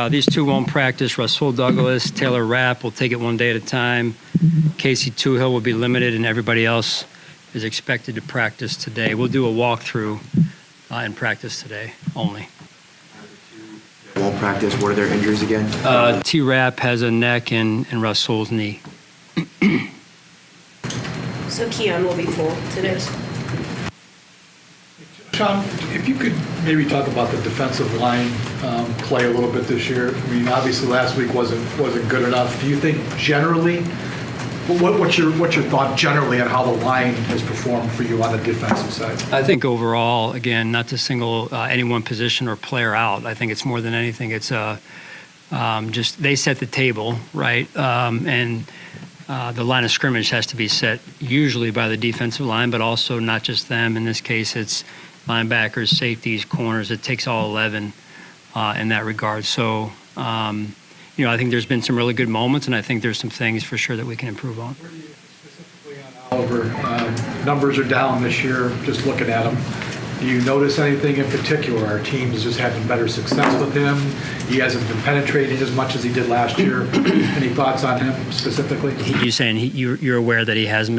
These two won't practice. Rasul Douglas, Taylor Rapp will take it one day at a time. Casey Tuhill will be limited, and everybody else is expected to practice today. We'll do a walkthrough in practice today only. Won't practice. What are their injuries again? T-Rapp has a neck and Rasul's knee. So Keon will be full today. Yes. Sean, if you could maybe talk about the defensive line play a little bit this year. I mean, obviously last week wasn't good enough. Do you think generally, what's your thought generally on how the line has performed for you on the defensive side? I think overall, again, not to single any one position or player out. I think it's more than anything. It's just they set the table, right? And the line of scrimmage has to be set usually by the defensive line, but also not just them. In this case, it's linebackers, safeties, corners. It takes all 11 in that regard. So, I think there's been some really good moments, and I think there's some things for sure that we can improve on. Where do you specifically on Oliver? Numbers are down this year, just looking at them. Do you notice anything in particular? Our teams just having better success with him. He hasn't been penetrating as much as he did last year. Any thoughts on him specifically? You saying you're aware that he has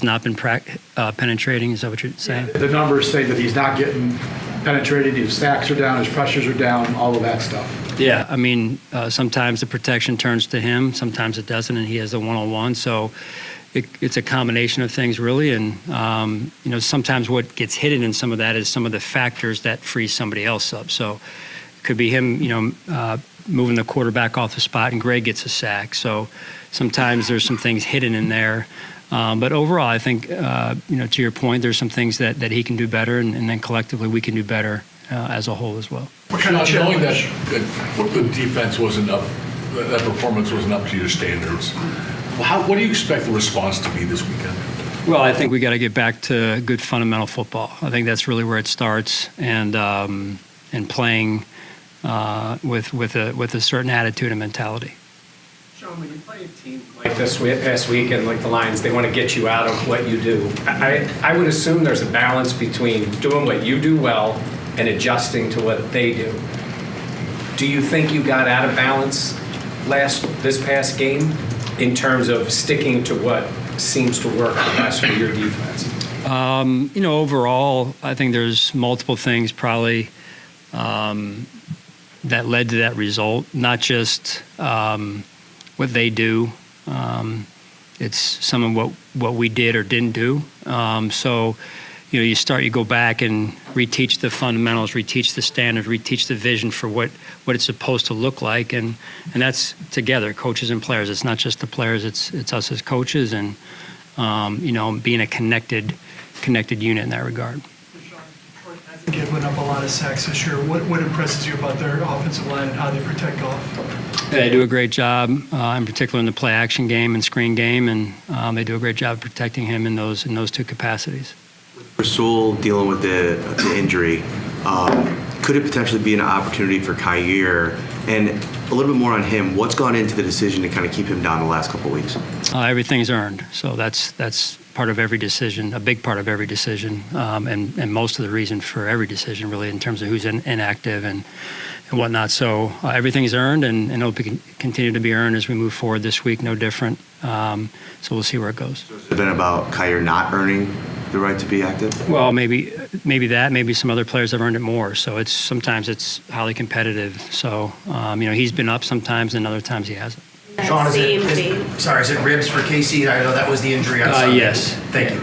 not been penetrating? Is that what you're saying? The numbers say that he's not getting penetrated. His sacks are down, his pressures are down, all of that stuff. Yeah, I mean, sometimes the protection turns to him, sometimes it doesn't, and he has the one-on-one. So it's a combination of things, really. And, sometimes what gets hidden in some of that is some of the factors that free somebody else up. So it could be him, moving the quarterback off the spot, and Greg gets a sack. So sometimes there's some things hidden in there. But overall, I think, to your point, there's some things that he can do better, and then collectively we can do better as a whole as well. Knowing that the defense wasn't up, that performance wasn't up to your standards, what do you expect the response to be this weekend? Well, I think we got to get back to good fundamental football. I think that's really where it starts, and playing with a certain attitude and mentality. Sean, when you play a team like this past weekend, like the Lions, they want to get you out of what you do. I would assume there's a balance between doing what you do well and adjusting to what they do. Do you think you got out of balance this past game in terms of sticking to what seems to work the best for your defense? Overall, I think there's multiple things probably that led to that result, not just what they do. It's some of what we did or didn't do. You go back and reteach the fundamentals, reteach the standards, reteach the vision for what it's supposed to look like, and that's together, coaches and players. It's not just the players; it's us as coaches, and being a connected unit in that regard. Giving up a lot of sacks this year. What impresses you about their offensive line and how they protect off? They do a great job, in particular in the play action game and screen game, and they do a great job of protecting him in those two capacities. Rasul dealing with the injury, could it potentially be an opportunity for Kyer? And a little bit more on him. What's gone into the decision to kind of keep him down the last couple of weeks? Everything's earned, so that's part of every decision, a big part of every decision, and most of the reason for every decision, really, in terms of who's inactive and whatnot. So everything's earned, and it'll continue to be earned as we move forward this week. No different. So we'll see where it goes. So has it been about Kyer not earning the right to be active? Well, maybe that. Maybe some other players have earned it more. So sometimes it's highly competitive. So he's been up sometimes, and other times he hasn't. Sean, is it ribs for Casey? I know that was the injury on Sunday. Yes. Thank you.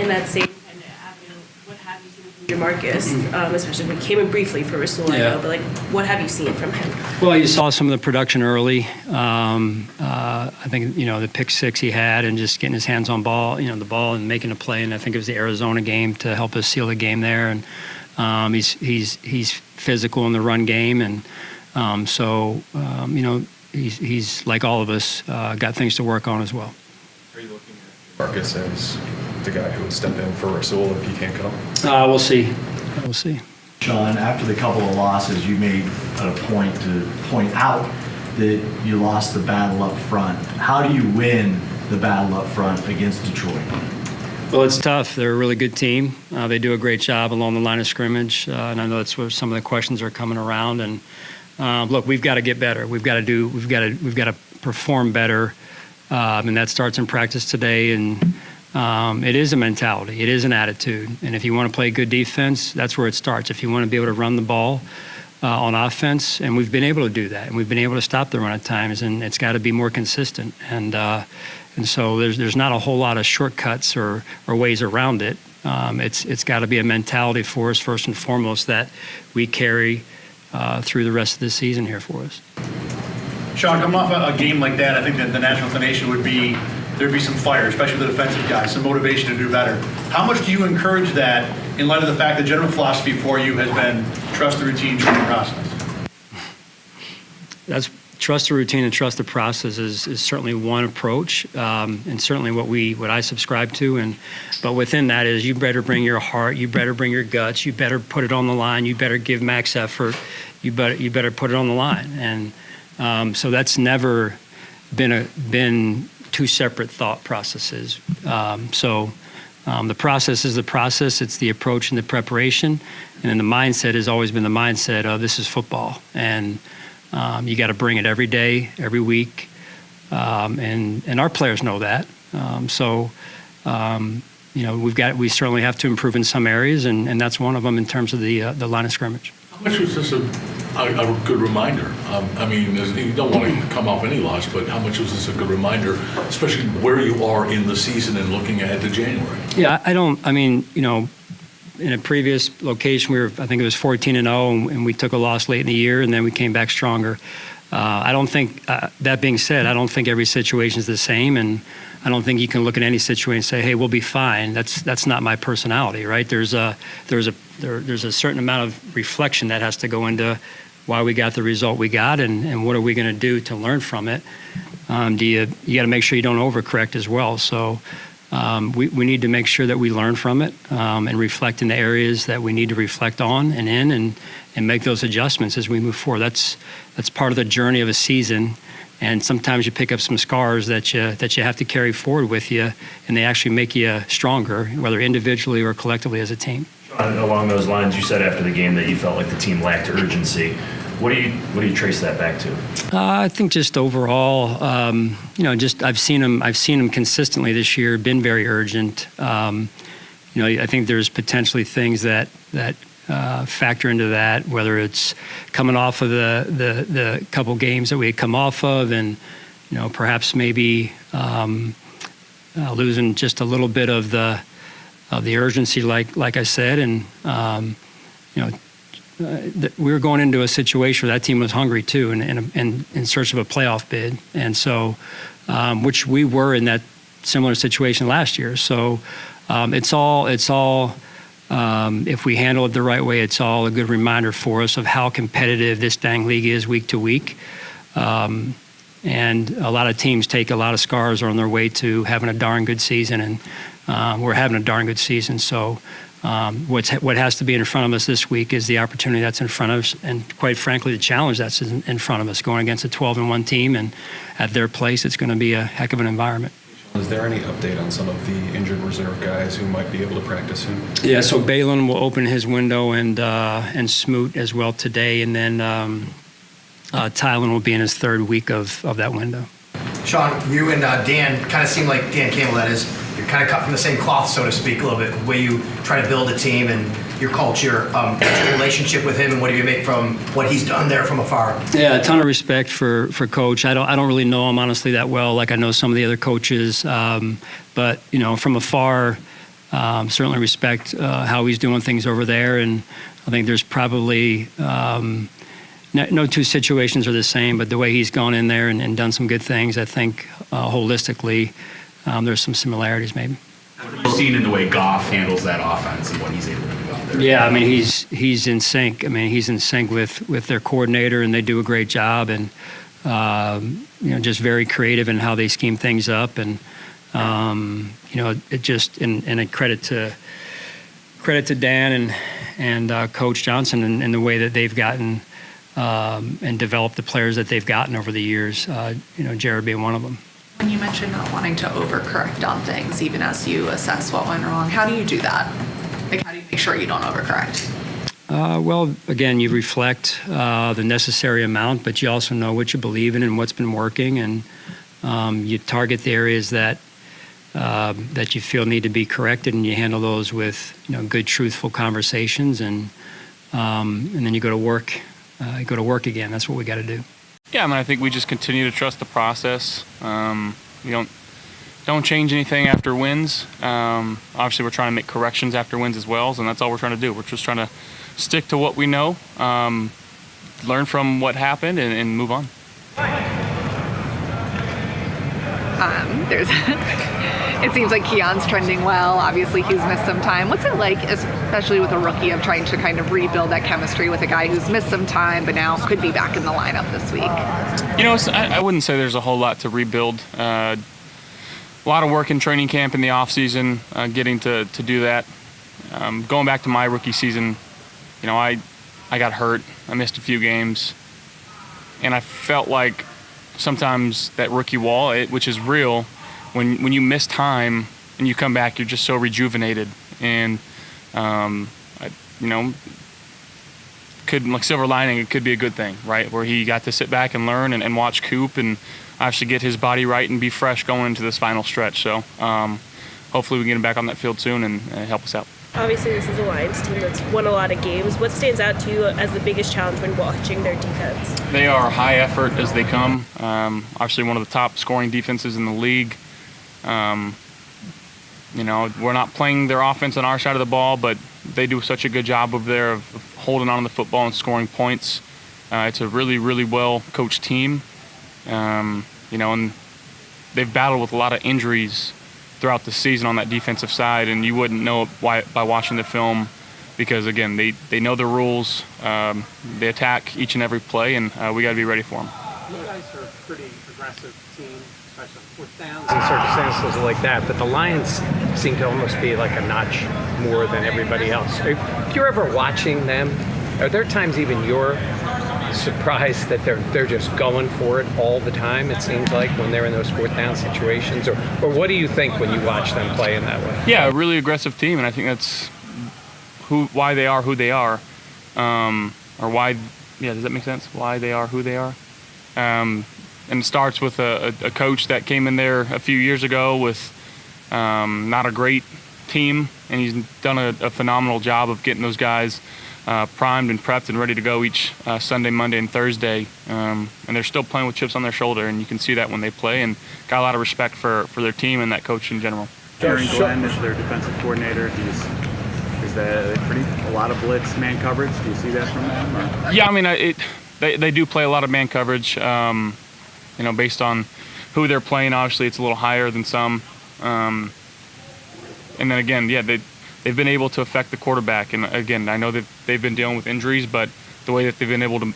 In that same kind of avenue, what have you seen from Demarcus, especially when he came in briefly for Rasul, I know, but what have you seen from him? Well, you saw some of the production early. I think the pick six he had, and just getting his hands on the ball and making a play. And I think it was the Arizona game to help us seal the game there. And he's physical in the run game, and he's like all of us, got things to work on as well. Are you looking at Marcus as the guy who would step in for Rasul if he can't come? We'll see. We'll see. Sean, after the couple of losses, you made a point to point out that you lost the battle up front. How do you win the battle up front against Detroit? Well, it's tough. They're a really good team. They do a great job along the line of scrimmage, and I know that's where some of the questions are coming around. And look, we've got to get better. We've got to perform better, and that starts in practice today. And it is a mentality. It is an attitude. And if you want to play good defense, that's where it starts. If you want to be able to run the ball on offense, and we've been able to do that, and we've been able to stop the run at times, and it's got to be more consistent. And so there's not a whole lot of shortcuts or ways around it. It's got to be a mentality for us first and foremost that we carry through the rest of the season here for us. Sean, coming off a game like that, I think that the national inclination would be there'd be some fire, especially the defensive guys, some motivation to do better. How much do you encourage that in light of the fact that general philosophy for you has been trust the routine, trust the process? That's trust the routine and trust the process is certainly one approach, and certainly what I subscribe to. But within that is you better bring your heart, you better bring your guts, you better put it on the line, you better give max effort, you better put it on the line. And so that's never been two separate thought processes. The process is the process. It's the approach and the preparation, and then the mindset has always been the mindset of this is football, and you got to bring it every day, every week, and our players know that. We certainly have to improve in some areas, and that's one of them in terms of the line of scrimmage. How much was this a good reminder? You don't want to come off any loss, but how much was this a good reminder, especially where you are in the season and looking ahead to January? Yeah, in a previous location, I think it was 14-0, and we took a loss late in the year, and then we came back stronger. I don't think, that being said, I don't think every situation is the same, and I don't think you can look at any situation and say, hey, we'll be fine. That's not my personality, right? There's a certain amount of reflection that has to go into why we got the result we got, and what are we going to do to learn from it. You got to make sure you don't overcorrect as well. So we need to make sure that we learn from it and reflect in the areas that we need to reflect on and make those adjustments as we move forward. That's part of the journey of a season. And sometimes you pick up some scars that you have to carry forward with you, and they actually make you stronger, whether individually or collectively as a team. Along those lines, you said after the game that you felt like the team lacked urgency. What do you trace that back to? I think just overall, I've seen them consistently this year, been very urgent. I think there's potentially things that factor into that, whether it's coming off of the couple games that we had come off of, and perhaps maybe losing just a little bit of the urgency, like I said, and we were going into a situation where that team was hungry too, and in search of a playoff bid, and so which we were in that similar situation last year. So it's all. If we handle it the right way, it's all a good reminder for us of how competitive this dang league is week to week. And a lot of teams take a lot of scars on their way to having a darn good season, and we're having a darn good season. So what has to be in front of us this week is the opportunity that's in front of us, and quite frankly, the challenge that's in front of us, going against a 12-1 team, and at their place, it's going to be a heck of an environment. Is there any update on some of the injured reserve guys who might be able to practice soon? Yeah, so Balin will open his window, and Smoot as well today, and then Tylen will be in his third week of that window. Sean, you and Dan kind of seem like Dan Campbell, that is. You're kind of cut from the same cloth, so to speak, a little bit. The way you try to build a team and your culture, what's your relationship with him, and what do you make from what he's done there from afar? Yeah, a ton of respect for Coach. I don't really know him honestly that well, like I know some of the other coaches, but from afar, certainly respect how he's doing things over there, and I think there's probably no two situations are the same, but the way he's gone in there and done some good things, I think holistically, there's some similarities maybe. What have you seen in the way Goff handles that offense and what he's able to do out there? Yeah, he's in sync. He's in sync with their coordinator, and they do a great job, and just very creative in how they scheme things up, and it just and a credit to Dan and Coach Johnson and the way that they've gotten and developed the players that they've gotten over the years. Jared being one of them. When you mentioned not wanting to overcorrect on things, even as you assess what went wrong, how do you do that? Like, how do you make sure you don't overcorrect? Well, again, you reflect the necessary amount, but you also know what you believe in and what's been working, and you target the areas that you feel need to be corrected, and you handle those with good, truthful conversations, and then you go to work. You go to work again. That's what we got to do. Yeah, I mean, I think we just continue to trust the process. We don't change anything after wins. Obviously, we're trying to make corrections after wins as well, and that's all we're trying to do. We're just trying to stick to what we know, learn from what happened, and move on. It seems like Keon's trending well. Obviously, he's missed some time. What's it like, especially with a rookie, of trying to kind of rebuild that chemistry with a guy who's missed some time but now could be back in the lineup this week? I wouldn't say there's a whole lot to rebuild. A lot of work in training camp in the off season, getting to do that. Going back to my rookie season, I got hurt. I missed a few games, and I felt like sometimes that rookie wall, which is real, when you miss time and you come back, you're just so rejuvenated. And could, like, silver lining, it could be a good thing, right? Where he got to sit back and learn and watch Coop and actually get his body right and be fresh going into this final stretch. So hopefully we can get him back on that field soon and help us out. Obviously, this is a Lions team that's won a lot of games. What stands out to you as the biggest challenge when watching their defense? They are high effort as they come. Obviously, one of the top scoring defenses in the league. We're not playing their offense on our side of the ball, but they do such a good job over there of holding on to the football and scoring points. It's a really, really well-coached team. And they've battled with a lot of injuries throughout the season on that defensive side, and you wouldn't know it by watching the film because, again, they know the rules. They attack each and every play, and we got to be ready for them. You guys are a pretty aggressive team, especially on fourth downs and circumstances like that, but the Lions seem to almost be like a notch more than everybody else. If you're ever watching them, are there times even you're surprised that they're just going for it all the time, it seems like, when they're in those fourth down situations? Or what do you think when you watch them play in that way? Yeah, a really aggressive team, and I think that's why they are who they are. Does that make sense? Why they are who they are? And it starts with a coach that came in there a few years ago with not a great team, and he's done a phenomenal job of getting those guys primed and prepped and ready to go each Sunday, Monday, and Thursday. And they're still playing with chips on their shoulder, and you can see that when they play, and got a lot of respect for their team and that coach in general. Aaron Glenn is their defensive coordinator. Is that a lot of blitz man coverage? Do you see that from them? Or? Yeah, I mean, they do play a lot of man coverage. Based on who they're playing, obviously it's a little higher than some. And then again, they've been able to affect the quarterback. And again, I know that they've been dealing with injuries, but the way that they've been able to,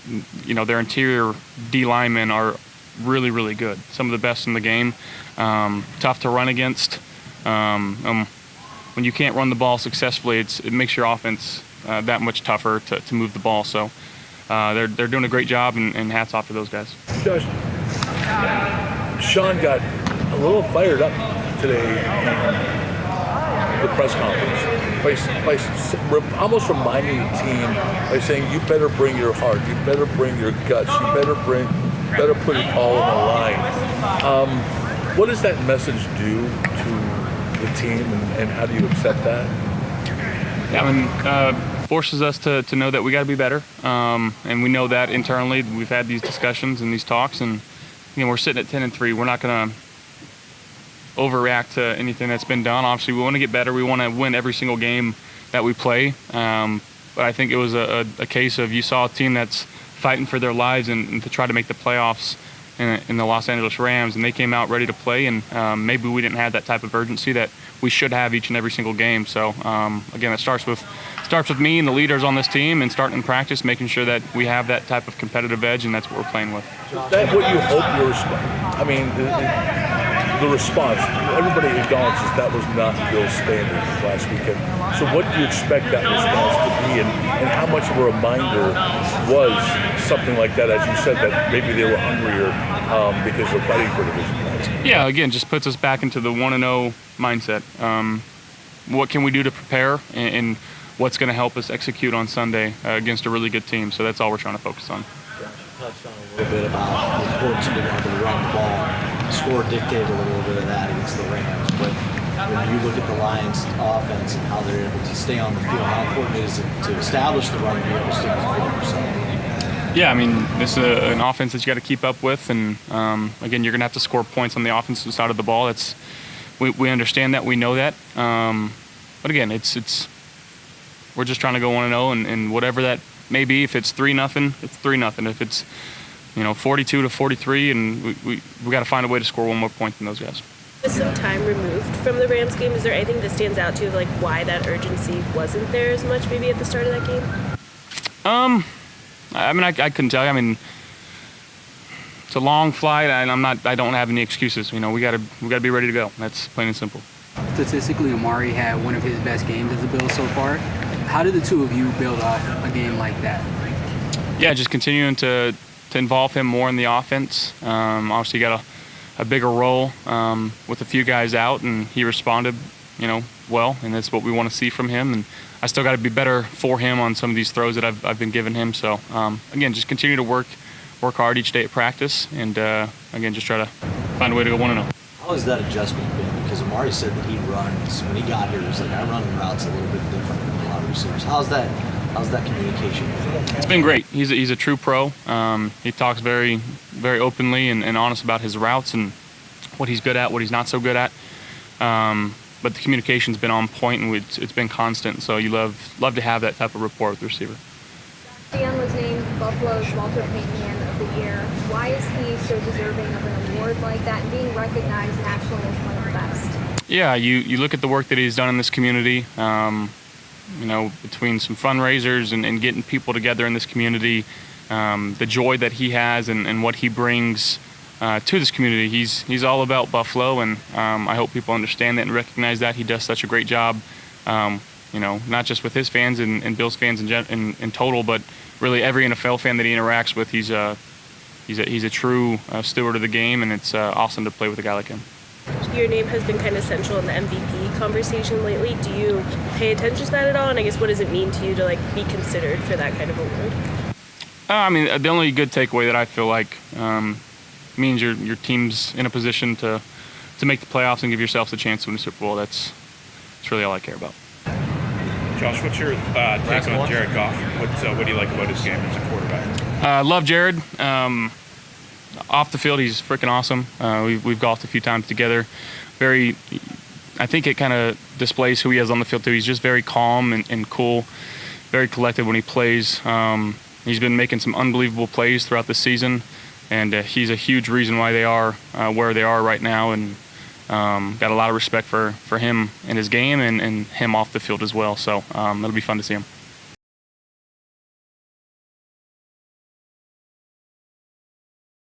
their interior D linemen are really, really good. Some of the best in the game. Tough to run against. When you can't run the ball successfully, it makes your offense that much tougher to move the ball. So they're doing a great job, and hats off to those guys. Josh, Sean got a little fired up today in the press conference by almost reminding the team by saying, you better bring your heart, you better bring your guts, you better put it all on the line. What does that message do to the team, and how do you accept that? Yeah, I mean, forces us to know that we got to be better, and we know that internally. We've had these discussions and these talks, and we're sitting at 10-3. We're not going to overreact to anything that's been done. Obviously, we want to get better. We want to win every single game that we play. But I think it was a case of, you saw a team that's fighting for their lives and to try to make the playoffs in the Los Angeles Rams, and they came out ready to play, and maybe we didn't have that type of urgency that we should have each and every single game. So again, it starts with me and the leaders on this team, and starting in practice, making sure that we have that type of competitive edge, and that's what we're playing with. Is that what you hope your response? I mean, the response. Everybody acknowledges that was not Bill's standard last weekend. So what do you expect that response to be, and how much of a reminder was something like that, as you said, that maybe they were hungrier because they're fighting for division? Yeah, again, just puts us back into the 1-0 mindset. What can we do to prepare, and what's going to help us execute on Sunday against a really good team. So that's all we're trying to focus on. Touched on a little bit about the importance of being able to run the ball. Score dictated a little bit of that against the Rams, but when you look at the Lions' offense and how they're able to stay on the field, how important is it to establish the run and be able to stick with the field yourself? Yeah, I mean, this is an offense that you got to keep up with, and again, you're going to have to score points on the offensive side of the ball. We understand that, we know that, but again, we're just trying to go 1-0, and whatever that may be. If it's 3-0, it's 3-0. If it's 42-43, and we got to find a way to score one more point than those guys. With some time removed from the Rams game, is there anything that stands out to you, like why that urgency wasn't there as much maybe at the start of that game? I mean, I couldn't tell you. I mean, it's a long flight, and I don't have any excuses. We gotta be ready to go. That's plain and simple. Statistically, Amari had one of his best games as a Bill so far. How did the two of you build off a game like that? Yeah, just continuing to involve him more in the offense. Obviously, got a bigger role with a few guys out, and he responded, well, and that's what we want to see from him. And I still got to be better for him on some of these throws that I've been giving him. So again, just continue to work hard each day at practice, and again, just try to find a way to go 1-0. How has that adjustment been? Because Amari said that he runs, when he got here, he was like, I run routes a little bit different than a lot of receivers. How's that communication been? It's been great. He's a true pro. He talks very, very openly and honest about his routes and what he's good at, what he's not so good at. But the communication's been on point, and it's been constant. So you love to have that type of rapport with the receiver. Dan was named Buffalo's Walter Payton Man of the Year. Why is he so deserving of an award like that and being recognized nationally as one of the best? Yeah, you look at the work that he's done in this community, between some fundraisers and getting people together in this community, the joy that he has and what he brings to this community. He's all about Buffalo, and I hope people understand that and recognize that. He does such a great job, not just with his fans and Bills fans in total, but really every NFL fan that he interacts with. He's a true steward of the game, and it's awesome to play with a guy like him. Your name has been kind of central in the MVP conversation lately. Do you pay attention to that at all? And I guess what does it mean to you to be considered for that kind of award? I mean, the only good takeaway that I feel like means your team's in a position to make the playoffs and give yourselves a chance to win the Super Bowl. That's really all I care about. Josh, what's your take on Jared Goff? What do you like about his game as a quarterback? Love Jared. Off the field, he's freaking awesome. We've golfed a few times together. I think it kind of displays who he is on the field too. He's just very calm and cool, very collected when he plays. He's been making some unbelievable plays throughout the season, and he's a huge reason why they are where they are right now. And got a lot of respect for him and his game, and him off the field as well. So it'll be fun to see him.